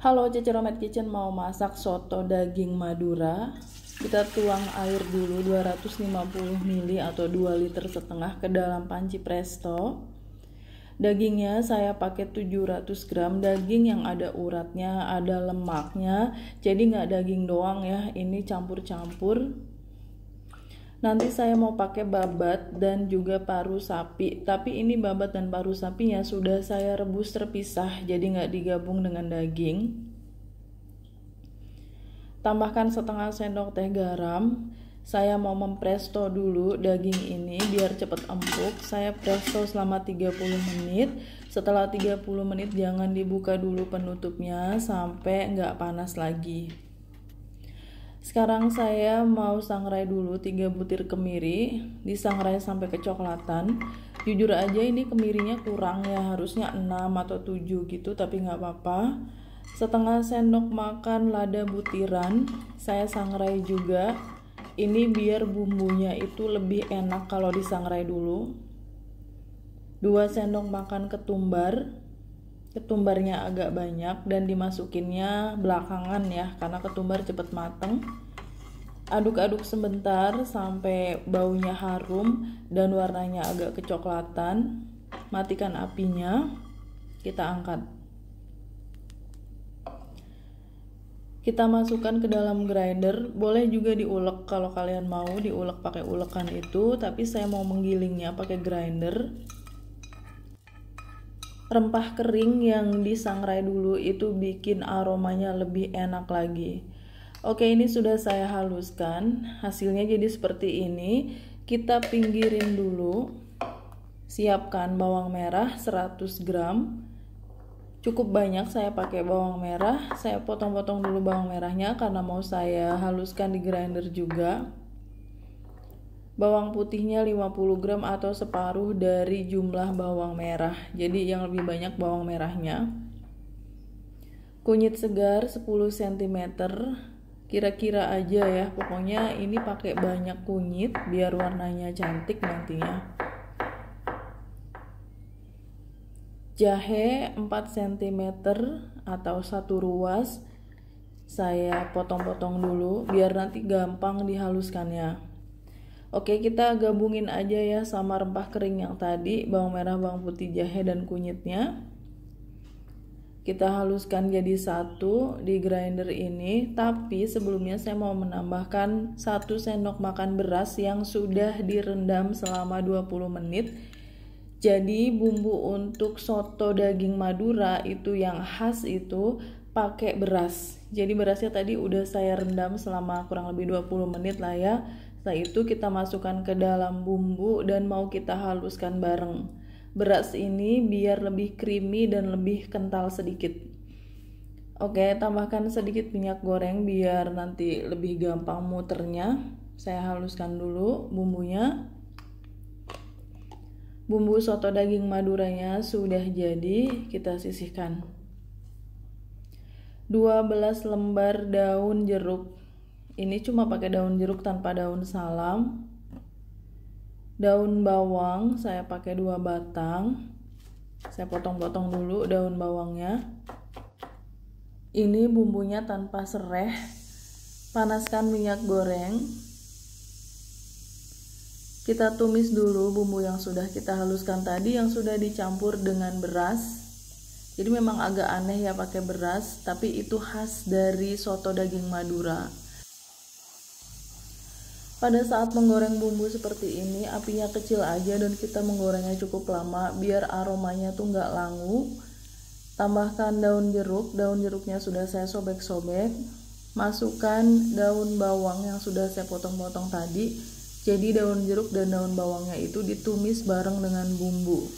Halo, Cece Romet Kitchen mau masak soto daging Madura. Kita tuang air dulu 250 ml atau 2,5 liter ke dalam panci presto. Dagingnya saya pakai 700 gram, daging yang ada uratnya, ada lemaknya. Jadi nggak daging doang ya, ini campur-campur. Nanti saya mau pakai babat dan juga paru sapi, tapi ini babat dan paru sapinya sudah saya rebus terpisah, jadi nggak digabung dengan daging. Tambahkan setengah sendok teh garam. Saya mau mempresto dulu daging ini biar cepet empuk. Saya presto selama 30 menit. Setelah 30 menit jangan dibuka dulu penutupnya sampai nggak panas lagi. Sekarang saya mau sangrai dulu 3 butir kemiri, disangrai sampai kecoklatan. Jujur aja ini kemirinya kurang ya, harusnya 6 atau 7 gitu, tapi nggak apa-apa. Setengah sendok makan lada butiran saya sangrai juga. Ini biar bumbunya itu lebih enak kalau disangrai dulu. 2 sendok makan ketumbar. Ketumbarnya agak banyak dan dimasukinnya belakangan ya, karena ketumbar cepet mateng. Aduk-aduk sebentar sampai baunya harum dan warnanya agak kecoklatan. Matikan apinya, kita angkat. Kita masukkan ke dalam grinder, boleh juga diulek kalau kalian mau diulek pakai ulekan itu, tapi saya mau menggilingnya pakai grinder. Rempah kering yang disangrai dulu itu bikin aromanya lebih enak lagi. Oke, ini sudah saya haluskan, hasilnya jadi seperti ini. Kita pinggirin dulu. Siapkan bawang merah 100 gram. Cukup banyak saya pakai bawang merah. Saya potong-potong dulu bawang merahnya karena mau saya haluskan di grinder juga. Bawang putihnya 50 gram atau separuh dari jumlah bawang merah. Jadi yang lebih banyak bawang merahnya. Kunyit segar 10 cm. Kira-kira aja ya. Pokoknya ini pakai banyak kunyit biar warnanya cantik nantinya. Jahe 4 cm atau 1 ruas. Saya potong-potong dulu biar nanti gampang dihaluskannya. Oke, kita gabungin aja ya sama rempah kering yang tadi, bawang merah, bawang putih, jahe, dan kunyitnya. Kita haluskan jadi satu di grinder ini, tapi sebelumnya saya mau menambahkan 1 sendok makan beras yang sudah direndam selama 20 menit. Jadi bumbu untuk soto daging Madura itu yang khas itu pakai beras. Jadi berasnya tadi udah saya rendam selama kurang lebih 20 menit lah ya. Setelah itu kita masukkan ke dalam bumbu dan mau kita haluskan bareng. Beras ini biar lebih creamy dan lebih kental sedikit. Oke, tambahkan sedikit minyak goreng biar nanti lebih gampang muternya. Saya haluskan dulu bumbunya. Bumbu soto daging Maduranya sudah jadi, kita sisihkan. 12 lembar daun jeruk. Ini cuma pakai daun jeruk tanpa daun salam. Daun bawang saya pakai 2 batang. Saya potong-potong dulu daun bawangnya. Ini bumbunya tanpa sereh. Panaskan minyak goreng. Kita tumis dulu bumbu yang sudah kita haluskan tadi yang sudah dicampur dengan beras. Jadi memang agak aneh ya pakai beras, tapi itu khas dari soto daging Madura. Pada saat menggoreng bumbu seperti ini, apinya kecil aja dan kita menggorengnya cukup lama biar aromanya tuh nggak langu. Tambahkan daun jeruknya sudah saya sobek-sobek. Masukkan daun bawang yang sudah saya potong-potong tadi. Jadi daun jeruk dan daun bawangnya itu ditumis bareng dengan bumbu.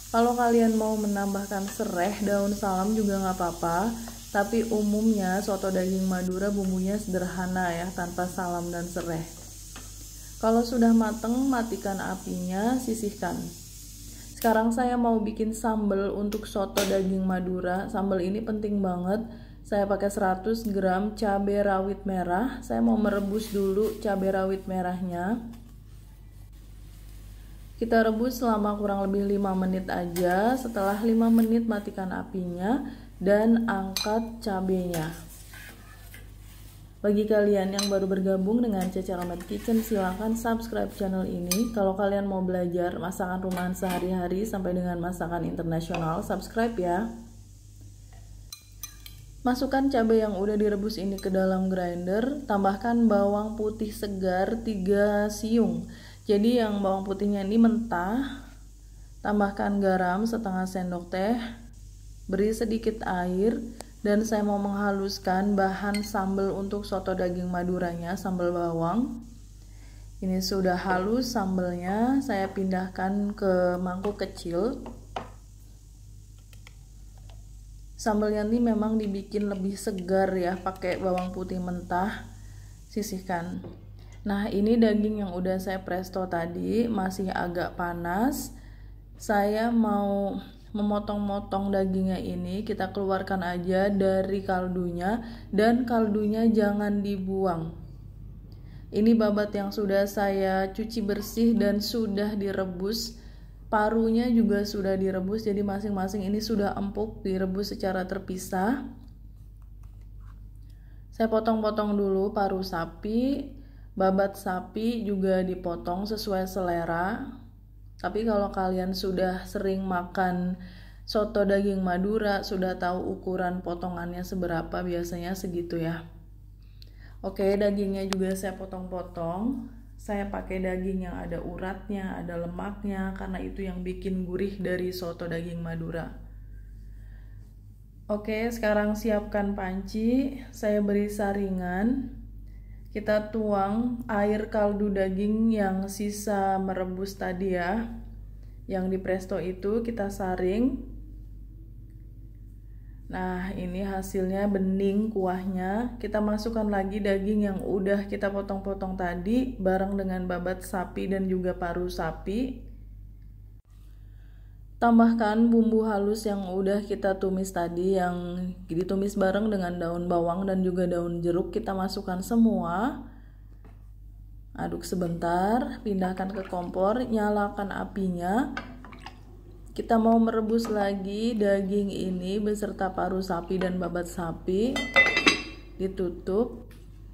Kalau kalian mau menambahkan sereh, daun salam juga nggak apa-apa. Tapi umumnya soto daging Madura bumbunya sederhana ya, tanpa salam dan sereh. Kalau sudah mateng, matikan apinya, sisihkan. Sekarang saya mau bikin sambal untuk soto daging Madura. Sambal ini penting banget. Saya pakai 100 gram cabai rawit merah. Saya mau merebus dulu cabai rawit merahnya. Kita rebus selama kurang lebih 5 menit aja. Setelah 5 menit matikan apinya dan angkat cabenya. Bagi kalian yang baru bergabung dengan Cece Romad Kitchen, silahkan subscribe channel ini. Kalau kalian mau belajar masakan rumahan sehari-hari sampai dengan masakan internasional, subscribe ya. Masukkan cabai yang udah direbus ini ke dalam grinder. Tambahkan bawang putih segar 3 siung. Jadi yang bawang putihnya ini mentah. Tambahkan garam setengah sendok teh. Beri sedikit air. Dan saya mau menghaluskan bahan sambal untuk soto daging maduranya, sambal bawang. Ini sudah halus sambalnya, saya pindahkan ke mangkuk kecil. Sambalnya ini memang dibikin lebih segar ya, pakai bawang putih mentah. Sisihkan. Nah, ini daging yang udah saya presto tadi, masih agak panas. Saya mau memotong-motong dagingnya ini, kita keluarkan aja dari kaldunya, dan kaldunya jangan dibuang. Ini babat yang sudah saya cuci bersih dan sudah direbus. Parunya juga sudah direbus, jadi masing-masing ini sudah empuk, direbus secara terpisah. Saya potong-potong dulu paru sapi, babat sapi juga dipotong sesuai selera. Tapi kalau kalian sudah sering makan soto daging Madura, sudah tahu ukuran potongannya seberapa, biasanya segitu ya. Oke, dagingnya juga saya potong-potong. Saya pakai daging yang ada uratnya, ada lemaknya, karena itu yang bikin gurih dari soto daging Madura. Oke, sekarang siapkan panci. Saya beri saringan. Kita tuang air kaldu daging yang sisa merebus tadi ya, yang di presto itu kita saring. Nah, ini hasilnya bening kuahnya. Kita masukkan lagi daging yang udah kita potong-potong tadi bareng dengan babat sapi dan juga paru sapi. Tambahkan bumbu halus yang udah kita tumis tadi, yang ditumis bareng dengan daun bawang dan juga daun jeruk. Kita masukkan semua. Aduk sebentar, pindahkan ke kompor, nyalakan apinya. Kita mau merebus lagi daging ini beserta paru sapi dan babat sapi. Ditutup,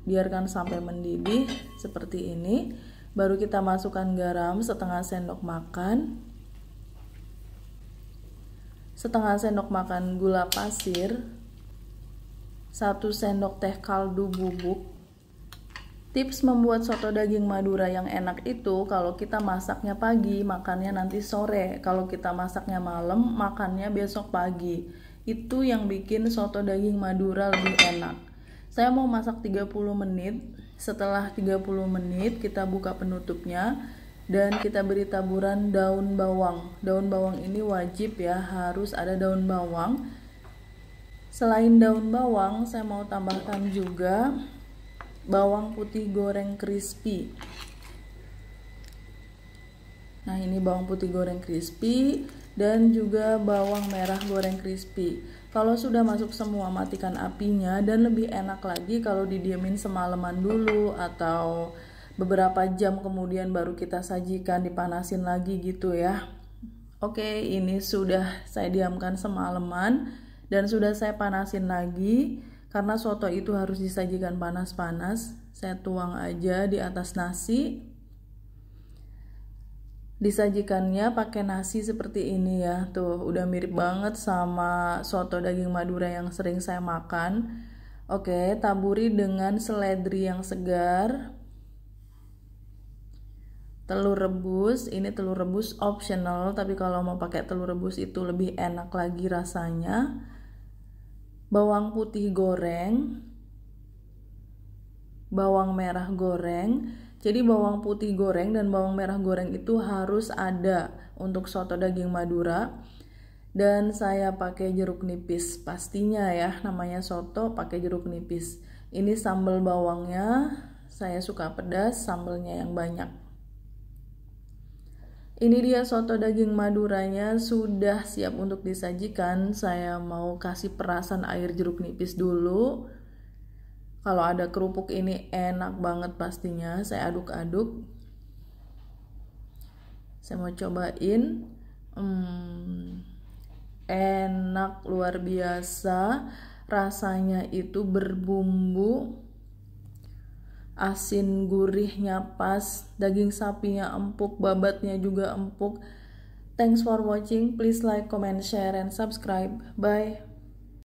biarkan sampai mendidih seperti ini. Baru kita masukkan garam setengah sendok makan. Setengah sendok makan gula pasir, 1 sendok teh kaldu bubuk. Tips membuat soto daging Madura yang enak itu, kalau kita masaknya pagi, makannya nanti sore. Kalau kita masaknya malam, makannya besok pagi. Itu yang bikin soto daging Madura lebih enak. Saya mau masak 30 menit. Setelah 30 menit, kita buka penutupnya. Dan kita beri taburan daun bawang. Daun bawang ini wajib ya, harus ada daun bawang. Selain daun bawang, saya mau tambahkan juga bawang putih goreng crispy. Nah, ini bawang putih goreng crispy dan juga bawang merah goreng crispy. Kalau sudah masuk semua, matikan apinya, dan lebih enak lagi kalau didiemin semalaman dulu atau beberapa jam kemudian baru kita sajikan, dipanasin lagi gitu ya. Oke, ini sudah saya diamkan semalaman dan sudah saya panasin lagi. Karena soto itu harus disajikan panas-panas, saya tuang aja di atas nasi. Disajikannya pakai nasi seperti ini ya. Tuh, udah mirip banget sama soto daging Madura yang sering saya makan. Oke, taburi dengan seledri yang segar. Telur rebus, ini telur rebus optional, tapi kalau mau pakai telur rebus itu lebih enak lagi rasanya. Bawang putih goreng, bawang merah goreng. Jadi bawang putih goreng dan bawang merah goreng itu harus ada untuk soto daging Madura. Dan saya pakai jeruk nipis, pastinya ya, namanya soto pakai jeruk nipis. Ini sambal bawangnya, saya suka pedas, sambalnya yang banyak. Ini dia soto daging Maduranya sudah siap untuk disajikan. Saya mau kasih perasan air jeruk nipis dulu. Kalau ada kerupuk ini enak banget pastinya. Saya aduk-aduk. Saya mau cobain. Enak luar biasa. Rasanya itu berbumbu, asin gurihnya pas, daging sapinya empuk, babatnya juga empuk. Thanks for watching. Please like, comment, share, and subscribe. Bye.